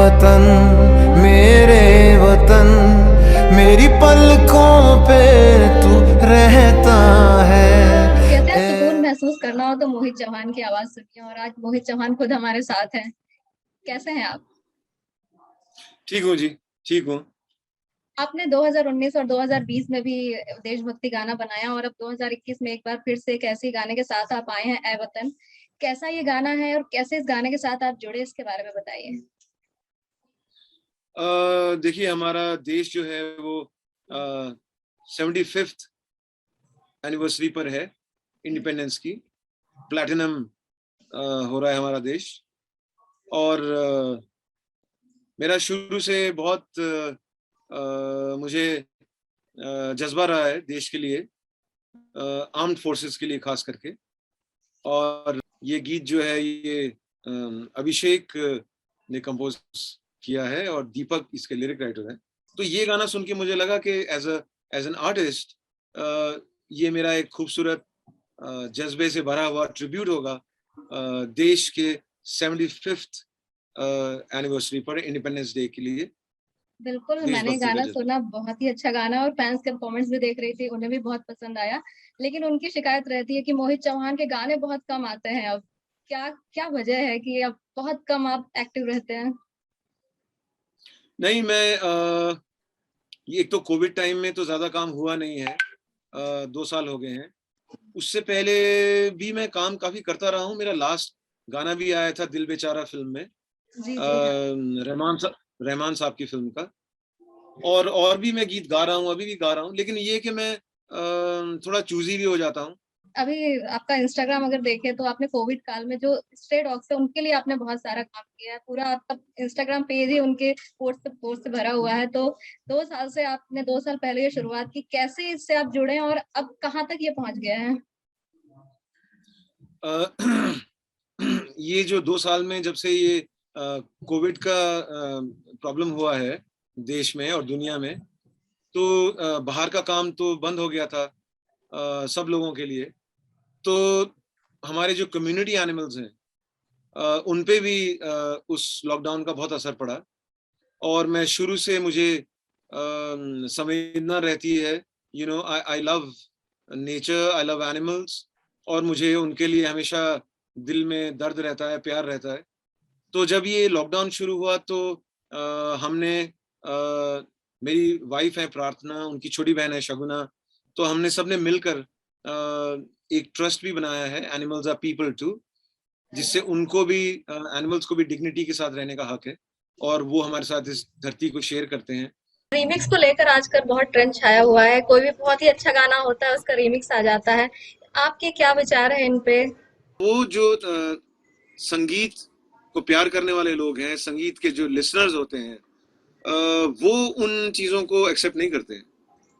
वतन, मेरे वतन, मेरी पलकों पे तू रहता है। कहते हैं सुकून महसूस करना हो तो मोहित चौहान की आवाज सुनिए, और आज मोहित चौहान खुद हमारे साथ हैं। कैसे हैं आप? ठीक हूँ जी, ठीक हूँ। आपने 2019 और 2020 में भी देशभक्ति गाना बनाया, और अब 2021 में एक बार फिर से एक ऐसे गाने के साथ आप आए हैं, ऐ वतन। कैसा ये गाना है और कैसे इस गाने के साथ आप जुड़े, इसके बारे में बताइए। देखिए, हमारा देश जो है वो 75th एनिवर्सरी पर है इंडिपेंडेंस की। प्लैटिनम हो रहा है हमारा देश। और मेरा शुरू से बहुत मुझे जज्बा रहा है देश के लिए, आर्म्ड फोर्सेस के लिए खास करके। और ये गीत जो है ये अभिषेक ने कंपोज किया है और दीपक इसके लिरिक राइटर है। तो ये गाना सुन के मुझे लगा कि एज एन आर्टिस्ट ये मेरा एक खूबसूरत जज्बे से भरा हुआ ट्रिब्यूट होगा देश के 75th एनिवर्सरी पर, इंडिपेंडेंस डे के लिए। बिल्कुल, मैंने देशभक्ति का गाना जज्बा। सुना, बहुत ही अच्छा गाना, और फैंस के कमेंट्स भी देख रही थी, उन्हें भी बहुत पसंद आया। लेकिन उनकी शिकायत रहती है कि मोहित चौहान के गाने बहुत कम आते हैं अब। क्या क्या वजह है कि अब बहुत कम आप एक्टिव रहते हैं? नहीं, मैं ये एक तो कोविड टाइम में तो ज्यादा काम हुआ नहीं है, 2 साल हो गए हैं। उससे पहले भी मैं काम काफी करता रहा हूँ। मेरा लास्ट गाना भी आया था दिल बेचारा फिल्म में, जी जी हाँ। रहमान साहब की फिल्म का। और भी मैं गीत गा रहा हूँ, अभी भी गा रहा हूँ। लेकिन ये कि मैं थोड़ा चूजी भी हो जाता हूँ। अभी आपका इंस्टाग्राम अगर देखें तो आपने कोविड काल में जो स्ट्रे डॉग्स है उनके लिए आपने बहुत सारा काम किया है, पूरा आपका इंस्टाग्राम पेज ही उनके पोस्ट से भरा हुआ है। तो 2 साल से आपने 2 साल पहले ये शुरुआत की, कैसे इससे आप जुड़े हैं और अब कहाँ तक ये पहुंच गया है? अ, ये जो 2 साल में जब से ये कोविड का प्रॉब्लम हुआ है देश में और दुनिया में, तो बाहर का काम तो बंद हो गया था सब लोगों के लिए। तो हमारे जो कम्युनिटी एनिमल्स हैं उन पे भी उस लॉकडाउन का बहुत असर पड़ा। और मैं शुरू से मुझे संवेदना रहती है, I love nature, I love animals. और मुझे उनके लिए हमेशा दिल में दर्द रहता है, प्यार रहता है। तो जब ये लॉकडाउन शुरू हुआ तो हमने मेरी वाइफ है प्रार्थना, उनकी छोटी बहन है शगुना, तो हमने सबने मिलकर एक ट्रस्ट भी बनाया है, एनिमल्स आर पीपल टू, जिससे उनको भी, एनिमल्स को भी डिग्निटी के साथ रहने का हक है, और वो हमारे साथ इस धरती को शेयर करते हैं। रीमिक्स को लेकर आजकल बहुत ट्रेंड छाया हुआ है, कोई भी बहुत ही अच्छा गाना होता है उसका रीमिक्स आ जाता है। आपके क्या विचार है इन पे? वो जो संगीत को प्यार करने वाले लोग हैं, संगीत के जो लिसनर्स होते हैं, वो उन चीजों को एक्सेप्ट नहीं करते हैं।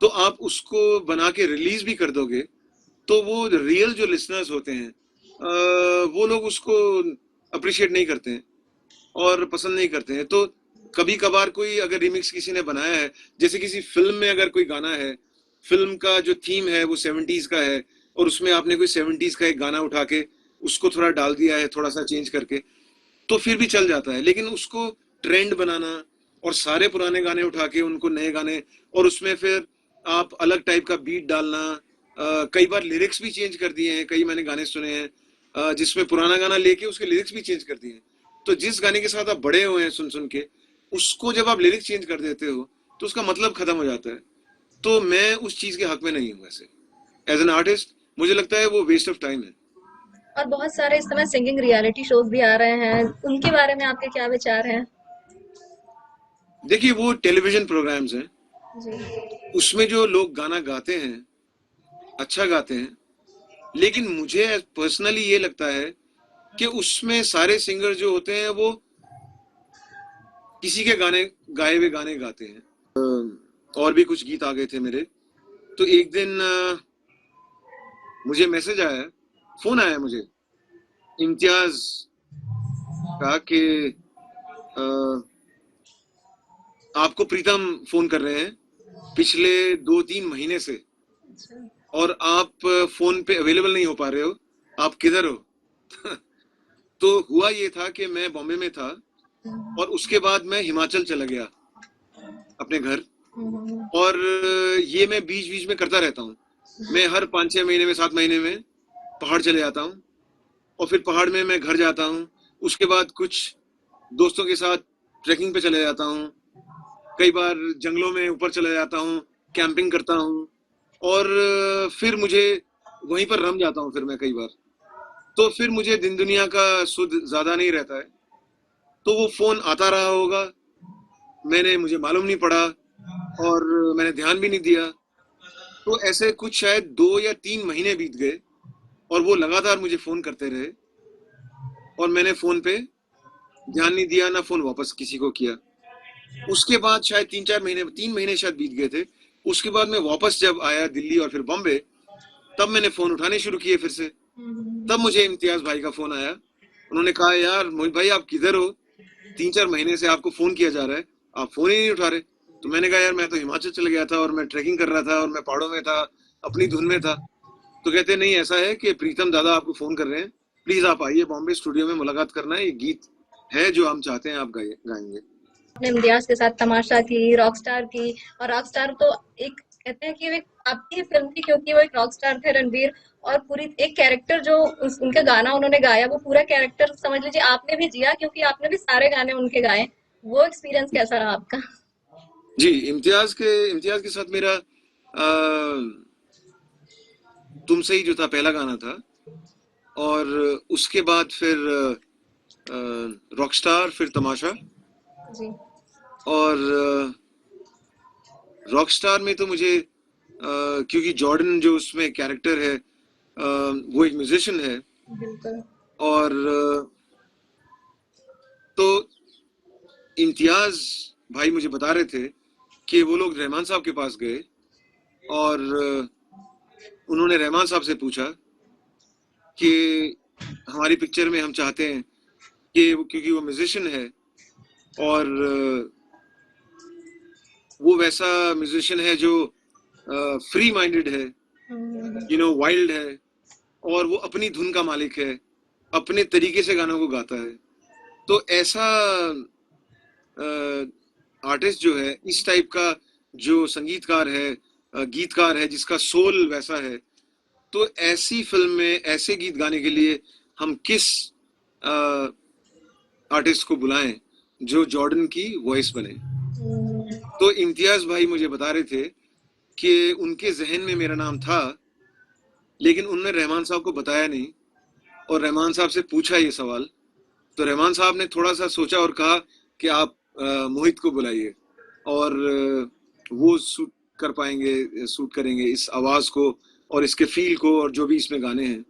तो आप उसको बना के रिलीज भी कर दोगे तो वो रियल जो लिसनर्स होते हैं वो लोग उसको अप्रिशिएट नहीं करते हैं और पसंद नहीं करते हैं। तो कभी कभार कोई अगर रिमिक्स किसी ने बनाया है, जैसे किसी फिल्म में अगर कोई गाना है, फिल्म का जो थीम है वो 70s का है, और उसमें आपने कोई 70s का एक गाना उठा के उसको थोड़ा डाल दिया है, थोड़ा सा चेंज करके, तो फिर भी चल जाता है। लेकिन उसको ट्रेंड बनाना और सारे पुराने गाने उठा के उनको नए गाने, और उसमें फिर आप अलग टाइप का बीट डालना, कई बार लिरिक्स भी चेंज कर दिए हैं। कई मैंने गाने सुने हैं जिसमें पुराना गाना लेके उसके लिरिक्स भी चेंज कर दिए हैं। तो जिस गाने के साथ आप बड़े हुए हैं सुन सुन के, उसको जब आप लिरिक्स चेंज कर देते हो तो उसका मतलब खत्म हो जाता है। तो मैं उस चीज के हक में नहीं हूँ ऐसे। एज एन आर्टिस्ट मुझे लगता है वो वेस्ट ऑफ टाइम है। और बहुत सारे इस समय सिंगिंग रियलिटी शोज भी आ रहे हैं, उनके बारे में आपके क्या विचार हैं? देखिए, वो टेलीविजन प्रोग्राम्स हैं, जी। उसमें जो लोग गाना गाते हैं अच्छा गाते हैं। लेकिन मुझे पर्सनली ये लगता है कि उसमें सारे सिंगर जो होते हैं वो किसी के गाने, गाए हुए गाने गाते हैं। और भी कुछ गीत आ गए थे मेरे। तो एक दिन मुझे मैसेज आया, फोन आया मुझे इम्तियाज का कि आपको प्रीतम फोन कर रहे हैं पिछले 2-3 महीने से, और आप फोन पे अवेलेबल नहीं हो पा रहे हो, आप किधर हो? तो हुआ ये था कि मैं बॉम्बे में था और उसके बाद मैं हिमाचल चला गया अपने घर। और ये मैं बीच बीच में करता रहता हूँ। मैं हर 5-6 महीने में, 7 महीने में पहाड़ चले जाता हूँ और फिर पहाड़ में मैं घर जाता हूँ। उसके बाद कुछ दोस्तों के साथ ट्रैकिंग पे चले जाता हूँ, कई बार जंगलों में ऊपर चले जाता हूँ, कैंपिंग करता हूँ और फिर मुझे वहीं पर रम जाता हूँ फिर मैं कई बार। तो फिर मुझे दिन दुनिया का सुध ज्यादा नहीं रहता है, तो वो फोन आता रहा होगा, मुझे मालूम नहीं पड़ा और मैंने ध्यान भी नहीं दिया। तो ऐसे कुछ शायद 2 या 3 महीने बीत गए और वो लगातार मुझे फोन करते रहे और मैंने फोन पे ध्यान नहीं दिया, ना फोन वापस किसी को किया। उसके बाद शायद 3 महीने शायद बीत गए थे। उसके बाद मैं वापस जब आया दिल्ली और फिर बॉम्बे, तब मैंने फोन उठाने शुरू किए फिर से। तब मुझे इम्तियाज भाई का फोन आया। उन्होंने कहा, यार मोहित भाई आप किधर हो, 3-4 महीने से आपको फोन किया जा रहा है, आप फोन ही नहीं उठा रहे। तो मैंने कहा, यार मैं तो हिमाचल चले गया था और मैं ट्रैकिंग कर रहा था और मैं पहाड़ों में था, अपनी धुन में था। तो कहते, नहीं ऐसा है कि प्रीतम दादा आपको फोन कर रहे हैं, प्लीज आप आइए बॉम्बे स्टूडियो में मुलाकात करना है, ये गीत है जो हम चाहते हैं आप गाएंगे। आपने इम्तियाज के साथ तमाशा की, रॉकस्टार की, और रॉकस्टार तो एक कहते हैं कि वो एक आपकी फिल्म थी क्योंकि वो एक रॉकस्टार थे रणवीर, और पूरी एक कैरेक्टर जो उनका गाना उन्होंने गाया, वो पूरा कैरेक्टर समझ लीजिए आपने भी जिया क्योंकि आपने भी सारे गाने उनके गाए। वो एक्सपीरियंस कैसा रहा आपका? जी, इम्तियाज के साथ मेरा तुमसे ही जो था पहला गाना था और उसके बाद फिर रॉकस्टार, फिर तमाशा। जी। और रॉकस्टार में तो मुझे क्योंकि जॉर्डन जो उसमें कैरेक्टर है वो एक म्यूजिशियन है, बिल्कुल। और तो इम्तियाज भाई मुझे बता रहे थे कि वो लोग रहमान साहब के पास गए और उन्होंने रहमान साहब से पूछा कि हमारी पिक्चर में हम चाहते हैं कि क्योंकि वो म्यूजिशियन है और वो वैसा म्यूजिशियन है जो फ्री माइंडेड है, वाइल्ड है, और वो अपनी धुन का मालिक है, अपने तरीके से गानों को गाता है। तो ऐसा आर्टिस्ट जो है, इस टाइप का जो संगीतकार है, गीतकार है, जिसका सोल वैसा है, तो ऐसी फिल्म में ऐसे गीत गाने के लिए हम किस आर्टिस्ट को बुलाएं जो जॉर्डन की वॉइस बने। तो इम्तियाज भाई मुझे बता रहे थे कि उनके जहन में मेरा नाम था, लेकिन उन्होंने रहमान साहब को बताया नहीं और रहमान साहब से पूछा ये सवाल। तो रहमान साहब ने थोड़ा सा सोचा और कहा कि आप मोहित को बुलाइए और वो सूट कर पाएंगे, सूट करेंगे इस आवाज को और इसके फील को और जो भी इसमें गाने हैं।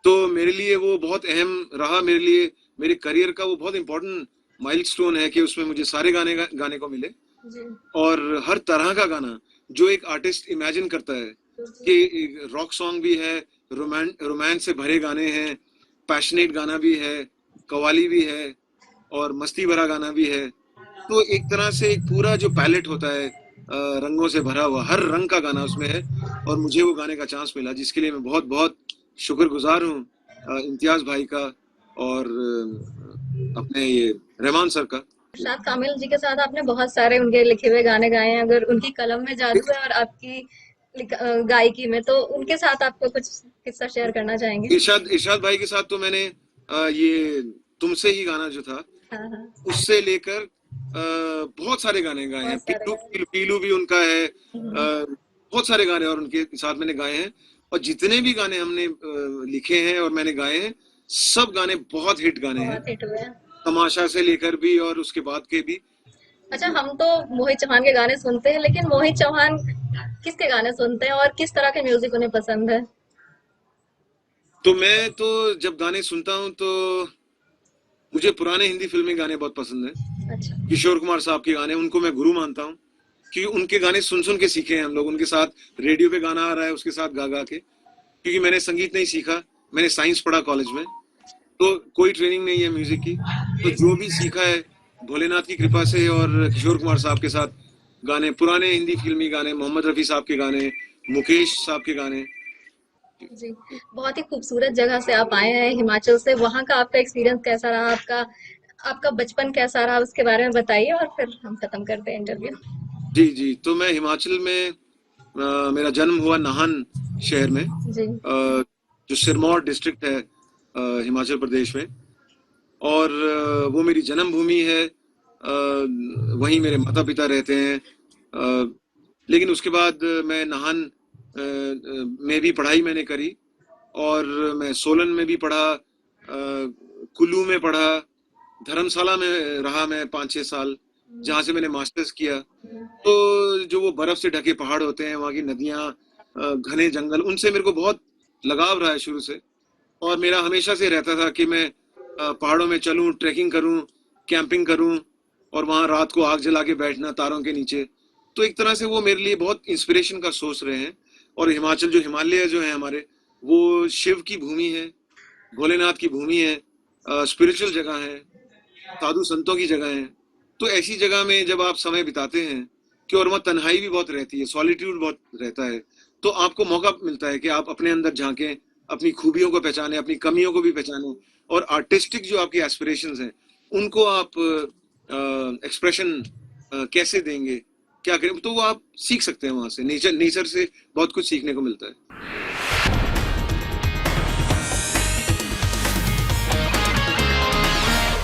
तो मेरे लिए वो बहुत अहम रहा, मेरे लिए मेरे करियर का वो बहुत इंपॉर्टेंट माइलस्टोन है कि उसमें मुझे सारे गाने को मिले और हर तरह का गाना जो एक आर्टिस्ट इमेजिन करता है कि रॉक सॉन्ग भी है, रोमांस से भरे गाने हैं, पैशनेट गाना भी है, कवाली भी है और मस्ती भरा गाना भी है। तो एक तरह से एक पूरा जो पैलेट होता है रंगों से भरा हुआ, हर रंग का गाना उसमें है और मुझे वो गाने का चांस मिला, जिसके लिए मैं बहुत बहुत शुक्रगुजार हूँ इम्तियाज भाई का और अपने ये रहमान सर का। अरशद कामिल जी के साथ आपने बहुत सारे उनके लिखे हुए गाने गाए हैं। अगर उनकी कलम में जादू है और आपकी गायकी में, तो उनके साथ आपको कुछ किस्सा शेयर करना चाहेंगे? इरशाद भाई के साथ तो मैंने ये तुमसे ही गाना जो था, उससे लेकर बहुत सारे गाने गाए हैं। पीलू भी उनका है, बहुत सारे गाने और उनके साथ मैंने गाए हैं, और जितने भी गाने हमने लिखे हैं और मैंने गाए हैं, सब गाने बहुत हिट गाने हैं, तमाशा से लेकर भी और उसके बाद के भी। अच्छा, हम तो मोहित चौहान के गाने सुनते हैं, लेकिन मोहित चौहान किसके गाने सुनते हैं और किस तरह के म्यूजिक उन्हें पसंद है? तो मैं तो जब गाने सुनता हूँ तो मुझे पुराने हिंदी फिल्मी गाने बहुत पसंद है। अच्छा। किशोर कुमार साहब के गाने, उनको मैं गुरु मानता हूँ क्योंकि उनके गाने सुन सुन के सीखे हैं हम लोग। उनके साथ रेडियो पे गाना आ रहा है, उसके साथ गा गा के, क्योंकि मैंने संगीत नहीं सीखा, मैंने साइंस पढ़ा कॉलेज में, तो कोई ट्रेनिंग नहीं है म्यूजिक की। तो जो भी सीखा है भोलेनाथ की कृपा से और किशोर कुमार साहब के साथ गाने, पुराने हिंदी फिल्मी गाने, मोहम्मद रफी साहब के गाने, मुकेश साहब के गाने। जी, बहुत ही खूबसूरत जगह से आप आए हैं, हिमाचल से। वहाँ का आपका एक्सपीरियंस कैसा रहा? आपका आपका बचपन कैसा रहा उसके बारे में बताइए और फिर हम खत्म करते हैं इंटरव्यू। जी जी, तो मैं हिमाचल में मेरा जन्म हुआ नाहन शहर में, जी। जो सिरमौर डिस्ट्रिक्ट है हिमाचल प्रदेश में, और वो मेरी जन्मभूमि है। वहीं मेरे माता पिता रहते हैं। लेकिन उसके बाद मैं नाहन में भी पढ़ाई मैंने करी, और मैं सोलन में भी पढ़ा, कुल्लू में पढ़ा, धर्मशाला में रहा मैं 5-6 साल, जहाँ से मैंने मास्टर्स किया। तो जो वो बर्फ से ढके पहाड़ होते हैं, वहाँ की नदियाँ, घने जंगल, उनसे मेरे को बहुत लगाव रहा है शुरू से। और मेरा हमेशा से रहता था कि मैं पहाड़ों में चलूं, ट्रैकिंग करूं, कैंपिंग करूं, और वहाँ रात को आग जला के बैठना तारों के नीचे। तो एक तरह से वो मेरे लिए बहुत इंस्पिरेशन का सोर्स रहे हैं। और हिमाचल, जो हिमालय जो है हमारे, वो शिव की भूमि है, भोलेनाथ की भूमि है, स्पिरिचुअल जगह है, साधु संतों की जगह है। तो ऐसी जगह में जब आप समय बिताते हैं कि, और वहाँ तन्हाई भी बहुत रहती है, सॉलिट्यूड बहुत रहता है, तो आपको मौका मिलता है कि आप अपने अंदर झांकें, अपनी खूबियों को पहचानें, अपनी कमियों को भी पहचानें, और आर्टिस्टिक जो आपकी एस्पिरेशंस हैं उनको आप एक्सप्रेशन कैसे देंगे, क्या करें, तो वो आप सीख सकते हैं वहां से। नेचर से बहुत कुछ सीखने को मिलता है।